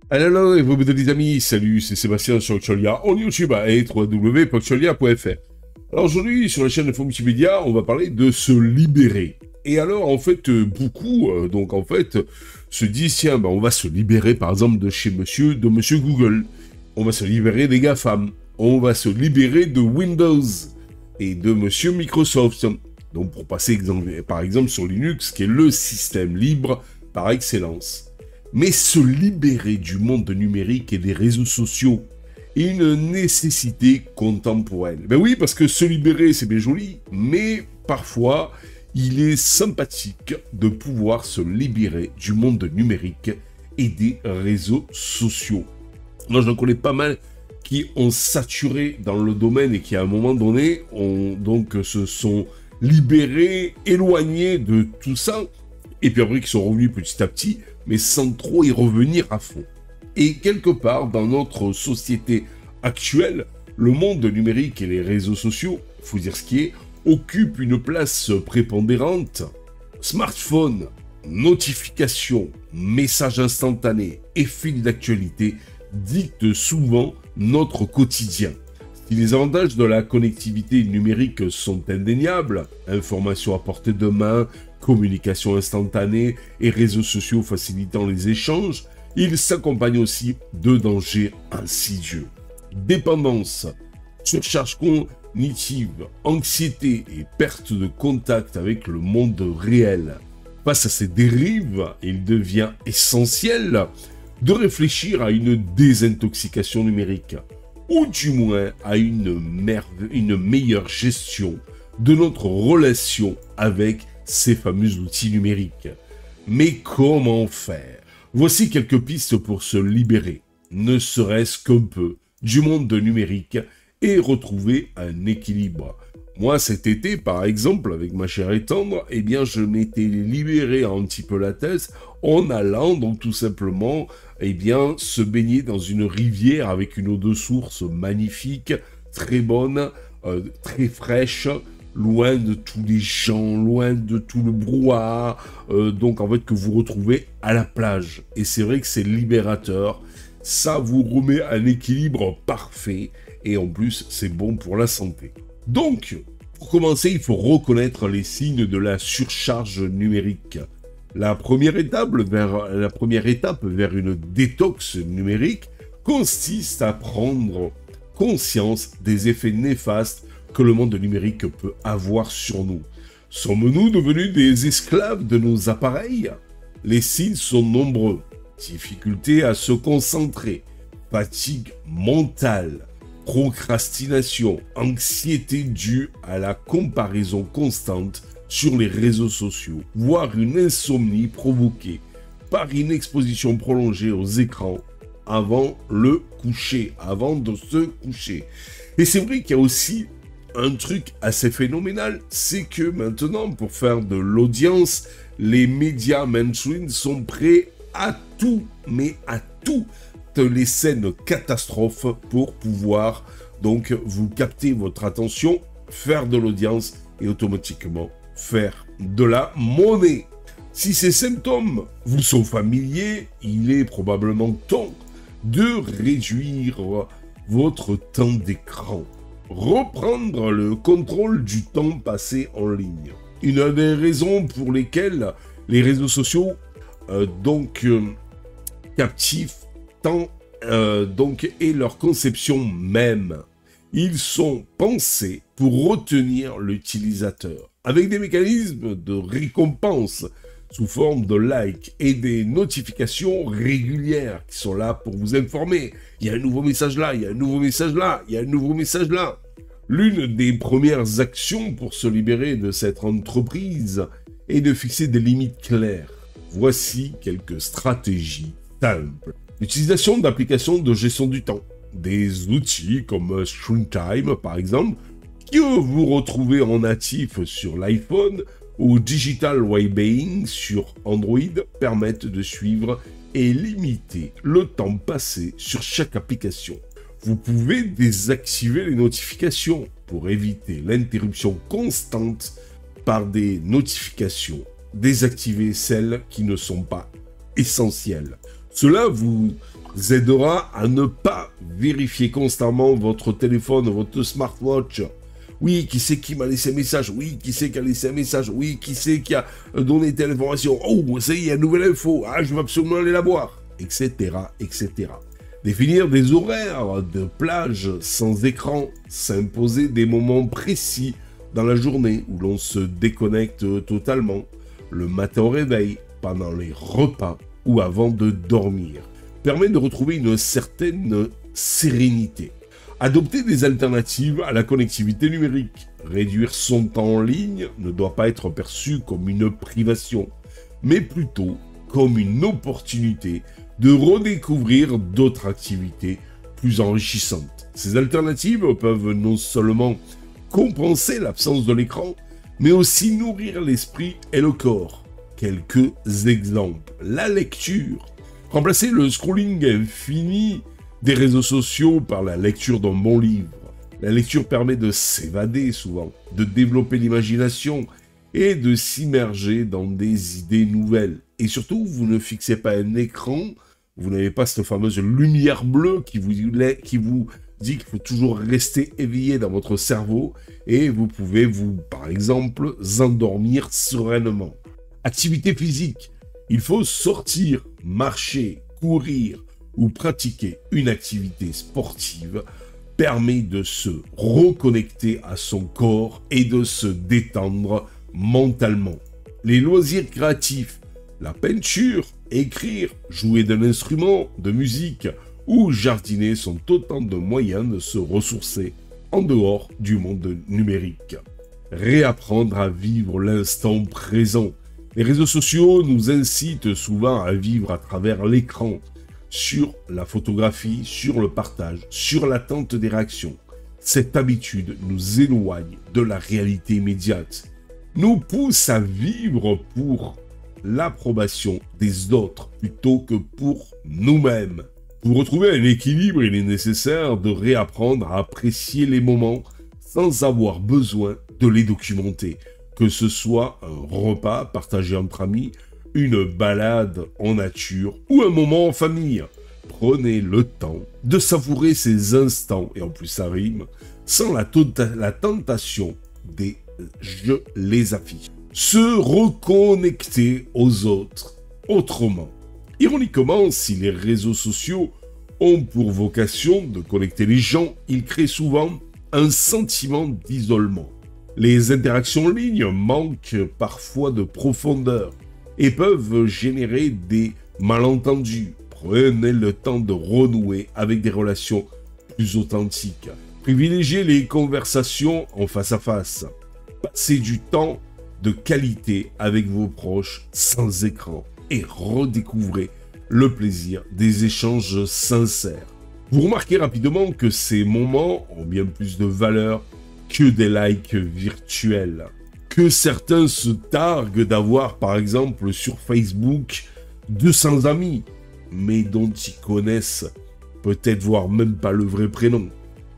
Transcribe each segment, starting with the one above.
Hello, et vous les amis, salut, c'est Sébastien sur Xolia, en YouTube et www.xolia.fr. Alors aujourd'hui, sur la chaîne Info Multimédia, on va parler de se libérer. Et alors, en fait, beaucoup, se disent, tiens, on va se libérer, par exemple, de monsieur Google. On va se libérer des GAFAM. On va se libérer de Windows et de monsieur Microsoft. Donc, pour passer, par exemple, sur Linux, qui est le système libre par excellence. Mais se libérer du monde numérique et des réseaux sociaux est une nécessité contemporaine. Ben oui, parce que se libérer, c'est bien joli, mais parfois, il est sympathique de pouvoir se libérer du monde numérique et des réseaux sociaux. Moi, j'en connais pas mal qui ont saturé dans le domaine et qui, à un moment donné, se sont libérés, éloignés de tout ça, et puis après, qui sont revenus petit à petit, mais sans trop y revenir à fond. Et quelque part, dans notre société actuelle, le monde numérique et les réseaux sociaux, faut dire ce qui est, occupent une place prépondérante. Smartphone, notifications, messages instantanés et fil d'actualité dictent souvent notre quotidien. Si les avantages de la connectivité numérique sont indéniables, informations à portée de main, communication instantanée et réseaux sociaux facilitant les échanges, ils s'accompagnent aussi de dangers insidieux. Dépendance, surcharge cognitive, anxiété et perte de contact avec le monde réel. Face à ces dérives, il devient essentiel de réfléchir à une désintoxication numérique, ou du moins à une meilleure gestion de notre relation avec ces fameux outils numériques. Mais comment faire? Voici quelques pistes pour se libérer, ne serait-ce qu'un peu, du monde numérique et retrouver un équilibre. Moi, cet été, par exemple, avec ma chère et tendre, eh bien, je m'étais libéré un petit peu la tête en allant, donc, tout simplement, eh bien, se baigner dans une rivière avec une eau de source magnifique, très bonne, très fraîche, loin de tous les gens, loin de tout le brouhaha, donc, en fait, que vous retrouvez à la plage. Et c'est vrai que c'est libérateur. Ça vous remet un équilibre parfait. Et en plus, c'est bon pour la santé. Donc, pour commencer, il faut reconnaître les signes de la surcharge numérique. La première étape vers une détox numérique consiste à prendre conscience des effets néfastes que le monde numérique peut avoir sur nous. Sommes-nous devenus des esclaves de nos appareils? Les signes sont nombreux. Difficulté à se concentrer, fatigue mentale, procrastination, anxiété due à la comparaison constante sur les réseaux sociaux, voire une insomnie provoquée par une exposition prolongée aux écrans avant de se coucher. Et c'est vrai qu'il y a aussi un truc assez phénoménal, c'est que maintenant, pour faire de l'audience, les médias mainstream sont prêts à tout, mais à tout, les scènes catastrophes pour pouvoir donc vous capter votre attention, faire de l'audience et automatiquement faire de la monnaie. Si ces symptômes vous sont familiers, il est probablement temps de réduire votre temps d'écran. Reprendre le contrôle du temps passé en ligne. Une des raisons pour lesquelles les réseaux sociaux captivent tant et leur conception même. Ils sont pensés pour retenir l'utilisateur, avec des mécanismes de récompense sous forme de likes et des notifications régulières qui sont là pour vous informer. Il y a un nouveau message là, il y a un nouveau message là, il y a un nouveau message là. L'une des premières actions pour se libérer de cette entreprise est de fixer des limites claires. Voici quelques stratégies simples. L'utilisation d'applications de gestion du temps. Des outils comme ScreenTime par exemple, que vous retrouvez en natif sur l'iPhone ou Digital Wellbeing sur Android permettent de suivre et limiter le temps passé sur chaque application. Vous pouvez désactiver les notifications pour éviter l'interruption constante par des notifications. Désactiver celles qui ne sont pas essentielles. Cela vous vous aidera à ne pas vérifier constamment votre téléphone, votre smartwatch. Oui, qui c'est qui m'a laissé un message? Oui, qui c'est qui a laissé un message? Oui, qui c'est qui a donné telle information? Oh, ça y est, il y a une nouvelle info. Ah, je vais absolument aller la voir. Etc., etc. Définir des horaires de plage sans écran, s'imposer des moments précis dans la journée où l'on se déconnecte totalement, le matin au réveil, pendant les repas ou avant de dormir, permet de retrouver une certaine sérénité. Adopter des alternatives à la connectivité numérique. Réduire son temps en ligne ne doit pas être perçu comme une privation, mais plutôt comme une opportunité de redécouvrir d'autres activités plus enrichissantes. Ces alternatives peuvent non seulement compenser l'absence de l'écran, mais aussi nourrir l'esprit et le corps. Quelques exemples. La lecture. Remplacer le scrolling infini des réseaux sociaux par la lecture d'un bon livre. La lecture permet de s'évader souvent, de développer l'imagination et de s'immerger dans des idées nouvelles. Et surtout, vous ne fixez pas un écran, vous n'avez pas cette fameuse lumière bleue qui vous dit qu'il faut toujours rester éveillé dans votre cerveau et vous pouvez par exemple, endormir sereinement. Activité physique. Il faut sortir, marcher, courir ou pratiquer une activité sportive permet de se reconnecter à son corps et de se détendre mentalement. Les loisirs créatifs, la peinture, écrire, jouer d'un instrument de musique ou jardiner sont autant de moyens de se ressourcer en dehors du monde numérique. Réapprendre à vivre l'instant présent. Les réseaux sociaux nous incitent souvent à vivre à travers l'écran, sur la photographie, sur le partage, sur l'attente des réactions. Cette habitude nous éloigne de la réalité immédiate, nous pousse à vivre pour l'approbation des autres plutôt que pour nous-mêmes. Pour retrouver un équilibre, il est nécessaire de réapprendre à apprécier les moments sans avoir besoin de les documenter. Que ce soit un repas partagé entre amis, une balade en nature ou un moment en famille. Prenez le temps de savourer ces instants, et en plus ça rime, sans la tentation des « je les affiche ». Se reconnecter aux autres autrement. Ironiquement, si les réseaux sociaux ont pour vocation de connecter les gens, ils créent souvent un sentiment d'isolement. Les interactions en ligne manquent parfois de profondeur et peuvent générer des malentendus. Prenez le temps de renouer avec des relations plus authentiques. Privilégiez les conversations en face à face. Passez du temps de qualité avec vos proches sans écran et redécouvrez le plaisir des échanges sincères. Vous remarquez rapidement que ces moments ont bien plus de valeur que des likes virtuels. Que certains se targuent d'avoir, par exemple, sur Facebook, 200 amis, mais dont ils connaissent peut-être voire même pas le vrai prénom.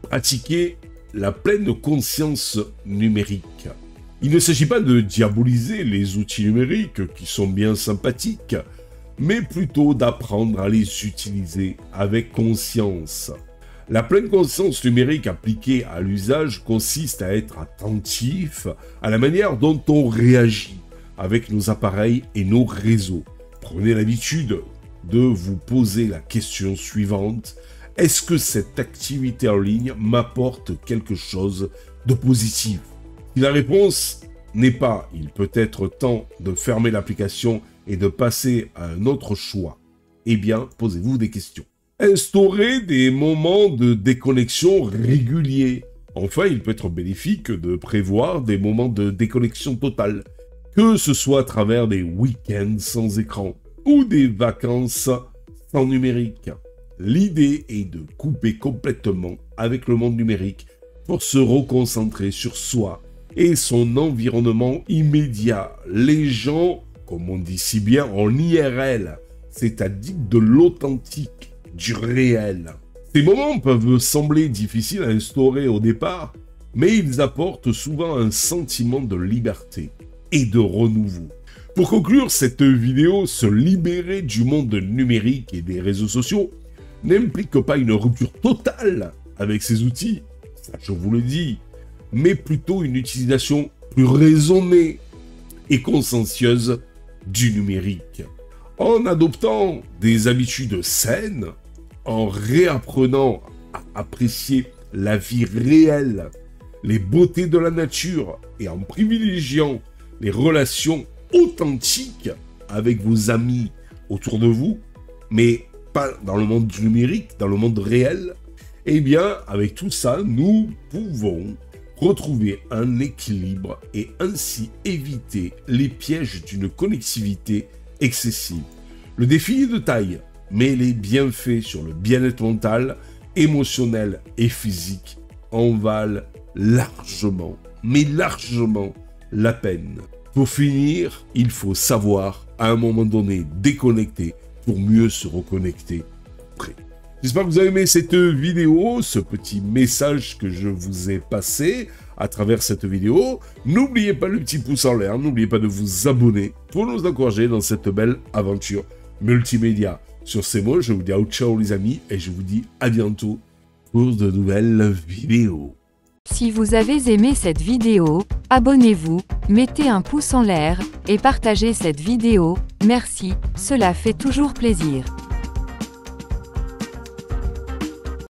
Pratiquez la pleine conscience numérique. Il ne s'agit pas de diaboliser les outils numériques qui sont bien sympathiques, mais plutôt d'apprendre à les utiliser avec conscience. La pleine conscience numérique appliquée à l'usage consiste à être attentif à la manière dont on réagit avec nos appareils et nos réseaux. Prenez l'habitude de vous poser la question suivante: est-ce que cette activité en ligne m'apporte quelque chose de positif? Si la réponse n'est pas, il peut être temps de fermer l'application et de passer à un autre choix. Eh bien, posez-vous des questions. Instaurer des moments de déconnexion réguliers. Enfin, il peut être bénéfique de prévoir des moments de déconnexion totale, que ce soit à travers des week-ends sans écran ou des vacances sans numérique. L'idée est de couper complètement avec le monde numérique pour se reconcentrer sur soi et son environnement immédiat. Les gens, comme on dit si bien, en IRL, c'est-à-dire de l'authentique, du réel. Ces moments peuvent sembler difficiles à instaurer au départ, mais ils apportent souvent un sentiment de liberté et de renouveau. Pour conclure cette vidéo, se libérer du monde numérique et des réseaux sociaux, n'implique pas une rupture totale avec ces outils, ça je vous le dis, mais plutôt une utilisation plus raisonnée et consciencieuse du numérique. En adoptant des habitudes saines, en réapprenant à apprécier la vie réelle, les beautés de la nature et en privilégiant les relations authentiques avec vos amis autour de vous, mais pas dans le monde du numérique, dans le monde réel, eh bien, avec tout ça, nous pouvons retrouver un équilibre et ainsi éviter les pièges d'une connectivité excessive. Le défi est de taille, mais les bienfaits sur le bien-être mental, émotionnel et physique en valent largement, mais largement la peine. Pour finir, il faut savoir à un moment donné déconnecter pour mieux se reconnecter après. J'espère que vous avez aimé cette vidéo, ce petit message que je vous ai passé à travers cette vidéo. N'oubliez pas le petit pouce en l'air, n'oubliez pas de vous abonner pour nous encourager dans cette belle aventure multimédia. Sur ces mots, je vous dis ciao les amis et je vous dis à bientôt pour de nouvelles vidéos. Si vous avez aimé cette vidéo, abonnez-vous, mettez un pouce en l'air et partagez cette vidéo. Merci, cela fait toujours plaisir.